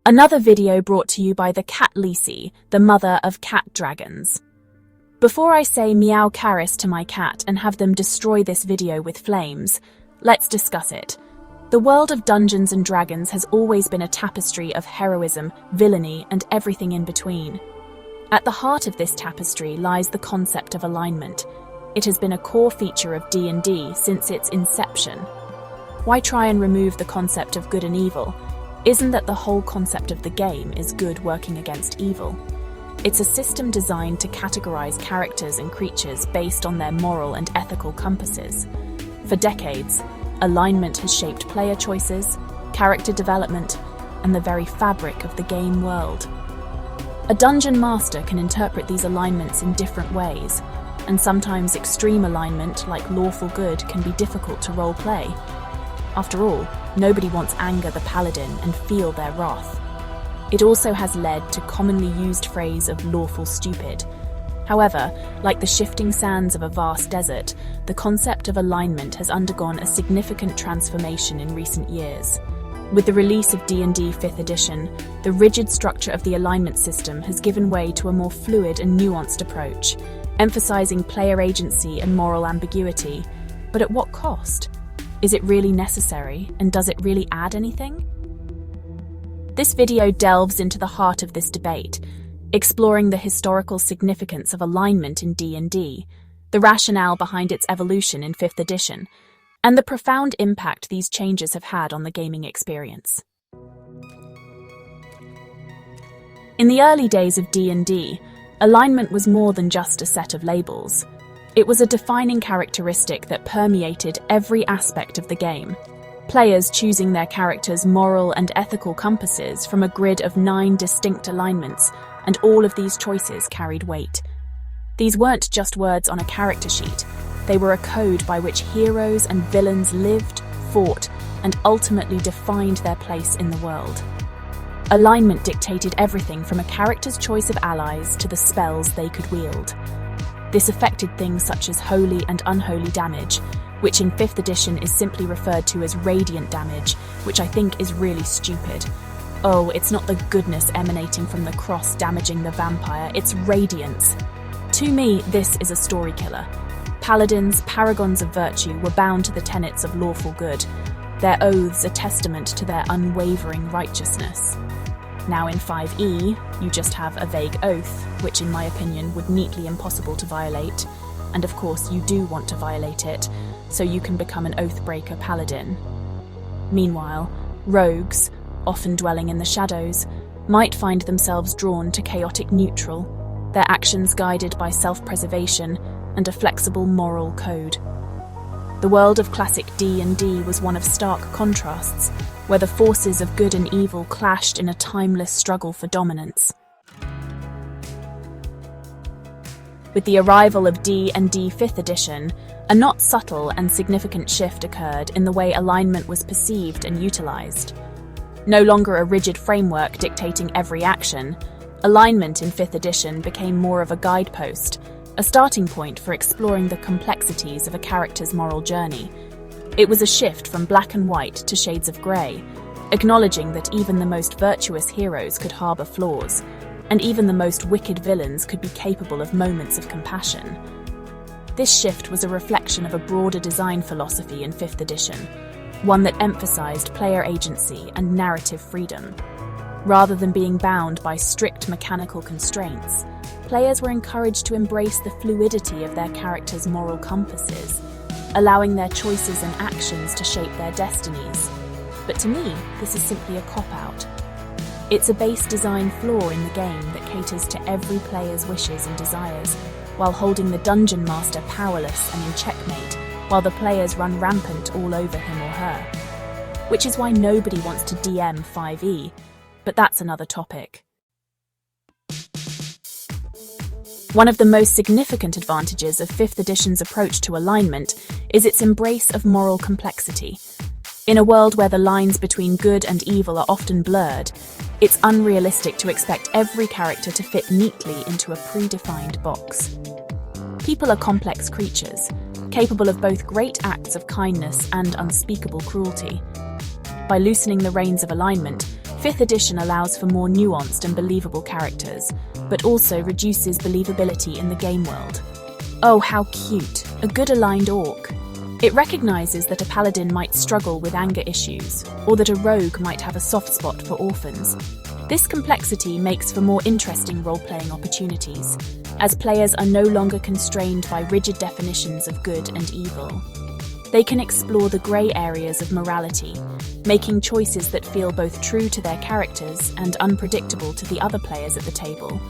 Another video brought to you by the cat Lisi, the mother of cat dragons. Before I say meow Karis to my cat and have them destroy this video with flames, let's discuss it. The world of Dungeons and Dragons has always been a tapestry of heroism, villainy, and everything in between. At the heart of this tapestry lies the concept of alignment. It has been a core feature of D&D since its inception. Why try and remove the concept of good and evil? Isn't that the whole concept of the game is good working against evil? It's a system designed to categorize characters and creatures based on their moral and ethical compasses. For decades, alignment has shaped player choices, character development, and the very fabric of the game world. A dungeon master can interpret these alignments in different ways, and sometimes extreme alignment, like lawful good, can be difficult to roleplay. After all, nobody wants anger the paladin and feel their wrath. It also has led to commonly used phrase of lawful stupid. However, like the shifting sands of a vast desert, the concept of alignment has undergone a significant transformation in recent years. With the release of D&D 5th edition, the rigid structure of the alignment system has given way to a more fluid and nuanced approach, emphasizing player agency and moral ambiguity. But at what cost? Is it really necessary, and does it really add anything? This video delves into the heart of this debate, exploring the historical significance of alignment in D&D, the rationale behind its evolution in 5th edition, and the profound impact these changes have had on the gaming experience. In the early days of D&D, alignment was more than just a set of labels. It was a defining characteristic that permeated every aspect of the game. Players choosing their characters' moral and ethical compasses from a grid of 9 distinct alignments, and all of these choices carried weight. These weren't just words on a character sheet, they were a code by which heroes and villains lived, fought, and ultimately defined their place in the world. Alignment dictated everything from a character's choice of allies to the spells they could wield. This affected things such as holy and unholy damage, which in 5th edition is simply referred to as radiant damage, which I think is really stupid. Oh, it's not the goodness emanating from the cross damaging the vampire, it's radiance. To me, this is a story killer. Paladins, paragons of virtue, were bound to the tenets of lawful good, their oaths a testament to their unwavering righteousness. Now in 5e, you just have a vague oath, which in my opinion would neatly impossible to violate, and of course you do want to violate it, so you can become an oathbreaker paladin. Meanwhile, rogues, often dwelling in the shadows, might find themselves drawn to chaotic neutral, their actions guided by self-preservation and a flexible moral code. The world of classic D&D was one of stark contrasts, where the forces of good and evil clashed in a timeless struggle for dominance. With the arrival of D&D 5th edition, a not subtle and significant shift occurred in the way alignment was perceived and utilized. No longer a rigid framework dictating every action, alignment in 5th edition became more of a guidepost, a starting point for exploring the complexities of a character's moral journey. It was a shift from black and white to shades of grey, acknowledging that even the most virtuous heroes could harbour flaws, and even the most wicked villains could be capable of moments of compassion. This shift was a reflection of a broader design philosophy in 5th edition, one that emphasised player agency and narrative freedom. Rather than being bound by strict mechanical constraints, players were encouraged to embrace the fluidity of their characters' moral compasses, allowing their choices and actions to shape their destinies. But to me, this is simply a cop-out. It's a base design flaw in the game that caters to every player's wishes and desires, while holding the dungeon master powerless and in checkmate, while the players run rampant all over him or her. Which is why nobody wants to DM 5e, but that's another topic. One of the most significant advantages of 5th edition's approach to alignment is its embrace of moral complexity. In a world where the lines between good and evil are often blurred, it's unrealistic to expect every character to fit neatly into a predefined box. People are complex creatures, capable of both great acts of kindness and unspeakable cruelty. By loosening the reins of alignment, 5th edition allows for more nuanced and believable characters, but also reduces believability in the game world. Oh, how cute! A good aligned orc. It recognizes that a paladin might struggle with anger issues, or that a rogue might have a soft spot for orphans. This complexity makes for more interesting role-playing opportunities, as players are no longer constrained by rigid definitions of good and evil. They can explore the grey areas of morality, making choices that feel both true to their characters and unpredictable to the other players at the table.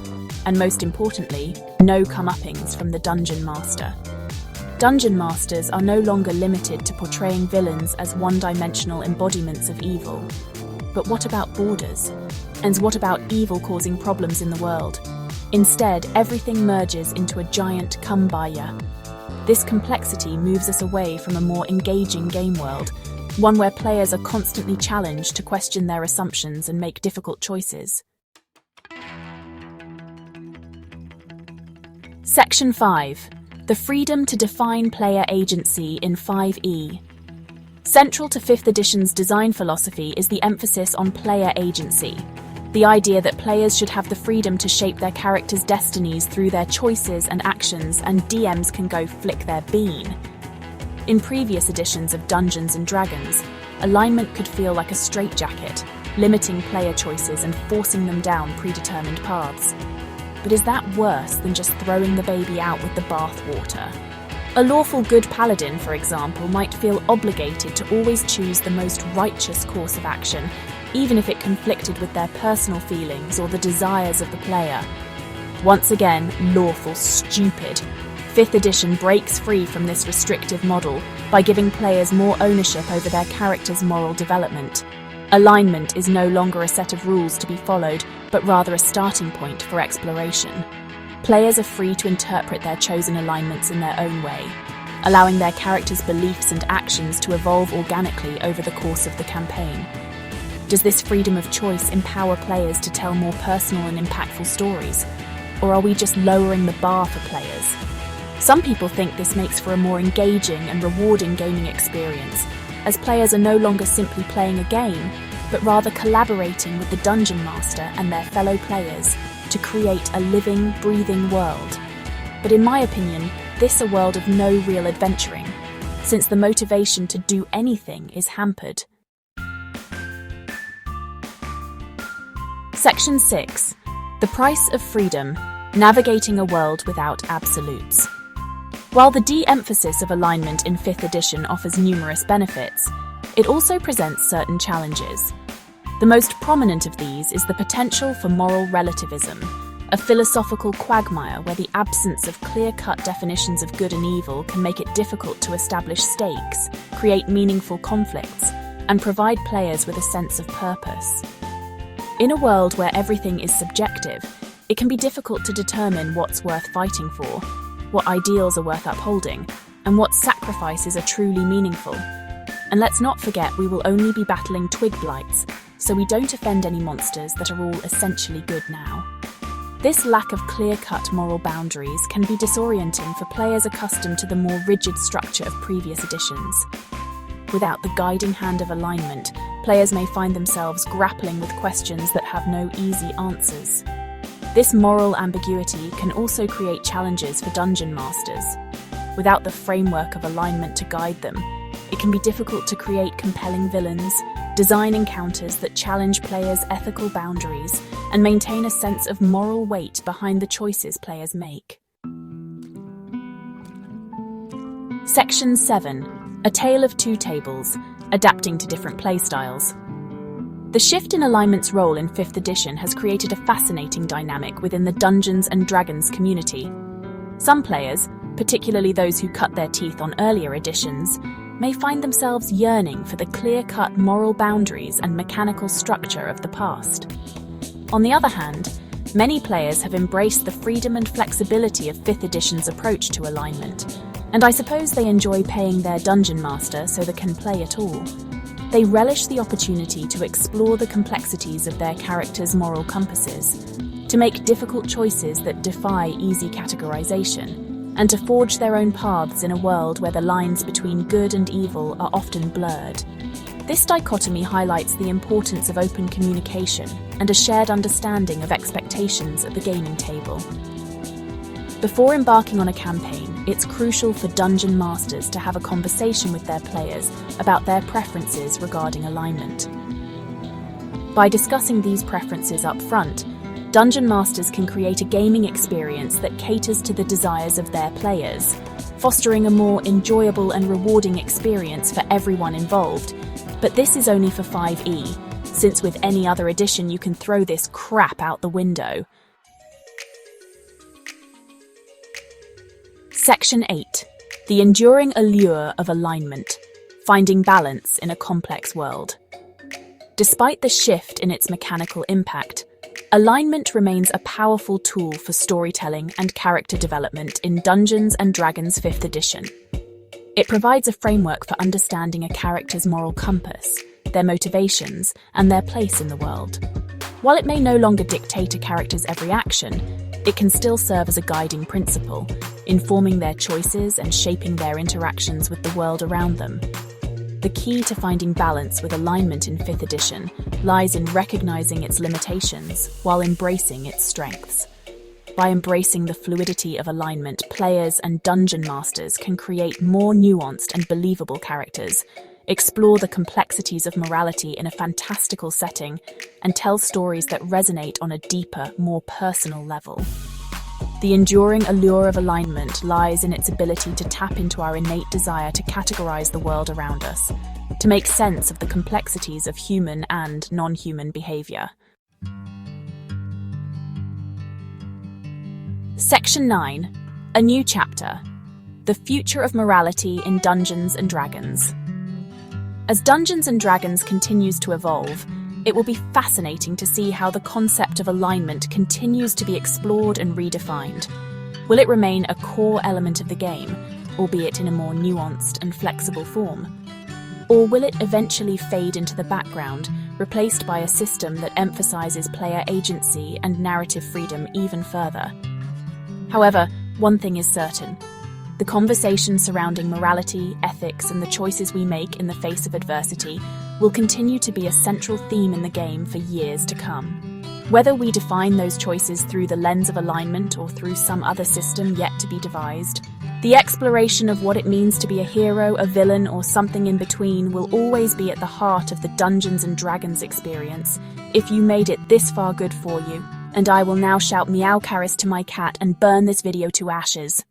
And most importantly, no comeuppings from the Dungeon Master. Dungeon Masters are no longer limited to portraying villains as one-dimensional embodiments of evil. But what about borders? And what about evil causing problems in the world? Instead, everything merges into a giant kumbaya. This complexity moves us away from a more engaging game world, one where players are constantly challenged to question their assumptions and make difficult choices. Section 5. The freedom to define player agency in 5e. Central to 5th edition's design philosophy is the emphasis on player agency. The idea that players should have the freedom to shape their characters' destinies through their choices and actions, and DMs can go flick their bean. In previous editions of Dungeons & Dragons, alignment could feel like a straitjacket, limiting player choices and forcing them down predetermined paths. But is that worse than just throwing the baby out with the bathwater? A lawful good paladin, for example, might feel obligated to always choose the most righteous course of action, even if it conflicted with their personal feelings or the desires of the player. Once again, lawful stupid. 5th edition breaks free from this restrictive model by giving players more ownership over their character's moral development. Alignment is no longer a set of rules to be followed, but rather a starting point for exploration. Players are free to interpret their chosen alignments in their own way, allowing their characters' beliefs and actions to evolve organically over the course of the campaign. Does this freedom of choice empower players to tell more personal and impactful stories? Or are we just lowering the bar for players? Some people think this makes for a more engaging and rewarding gaming experience, as players are no longer simply playing a game, but rather collaborating with the Dungeon Master and their fellow players to create a living, breathing world. But in my opinion, this is a world of no real adventuring, since the motivation to do anything is hampered. Section 6. The price of freedom, navigating a world without absolutes. While the de-emphasis of alignment in 5th edition offers numerous benefits, it also presents certain challenges. The most prominent of these is the potential for moral relativism, a philosophical quagmire where the absence of clear-cut definitions of good and evil can make it difficult to establish stakes, create meaningful conflicts, and provide players with a sense of purpose. In a world where everything is subjective, it can be difficult to determine what's worth fighting for, what ideals are worth upholding, and what sacrifices are truly meaningful. And let's not forget we will only be battling twig blights, so we don't offend any monsters that are all essentially good now. This lack of clear-cut moral boundaries can be disorienting for players accustomed to the more rigid structure of previous editions. Without the guiding hand of alignment, players may find themselves grappling with questions that have no easy answers. This moral ambiguity can also create challenges for dungeon masters. Without the framework of alignment to guide them, it can be difficult to create compelling villains, design encounters that challenge players' ethical boundaries, and maintain a sense of moral weight behind the choices players make. Section 7. A Tale of Two Tables, adapting to different playstyles. The shift in alignment's role in 5th edition has created a fascinating dynamic within the Dungeons & Dragons community. Some players, particularly those who cut their teeth on earlier editions, may find themselves yearning for the clear-cut moral boundaries and mechanical structure of the past. On the other hand, many players have embraced the freedom and flexibility of 5th edition's approach to alignment, and I suppose they enjoy paying their dungeon master so they can play at all. They relish the opportunity to explore the complexities of their characters' moral compasses, to make difficult choices that defy easy categorization, and to forge their own paths in a world where the lines between good and evil are often blurred. This dichotomy highlights the importance of open communication and a shared understanding of expectations at the gaming table. Before embarking on a campaign, it's crucial for dungeon masters to have a conversation with their players about their preferences regarding alignment. By discussing these preferences up front, dungeon masters can create a gaming experience that caters to the desires of their players, fostering a more enjoyable and rewarding experience for everyone involved. But this is only for 5e, since with any other edition you can throw this crap out the window. Section 8. The enduring allure of alignment, finding balance in a complex world. Despite the shift in its mechanical impact, alignment remains a powerful tool for storytelling and character development in Dungeons & Dragons 5th edition. It provides a framework for understanding a character's moral compass, their motivations, and their place in the world. While it may no longer dictate a character's every action, it can still serve as a guiding principle, informing their choices and shaping their interactions with the world around them. The key to finding balance with alignment in 5th edition lies in recognizing its limitations while embracing its strengths. By embracing the fluidity of alignment, players and dungeon masters can create more nuanced and believable characters, explore the complexities of morality in a fantastical setting, and tell stories that resonate on a deeper, more personal level. The enduring allure of alignment lies in its ability to tap into our innate desire to categorize the world around us, to make sense of the complexities of human and non-human behavior. Section 9. A new chapter. The future of morality in Dungeons & Dragons. As Dungeons & Dragons continues to evolve, it will be fascinating to see how the concept of alignment continues to be explored and redefined. Will it remain a core element of the game, albeit in a more nuanced and flexible form? Or will it eventually fade into the background, replaced by a system that emphasizes player agency and narrative freedom even further? However, one thing is certain. The conversation surrounding morality, ethics, and the choices we make in the face of adversity will continue to be a central theme in the game for years to come. Whether we define those choices through the lens of alignment or through some other system yet to be devised, the exploration of what it means to be a hero, a villain, or something in between will always be at the heart of the Dungeons & Dragons experience. If you made it this far, good for you. And I will now shout meow Karis to my cat and burn this video to ashes.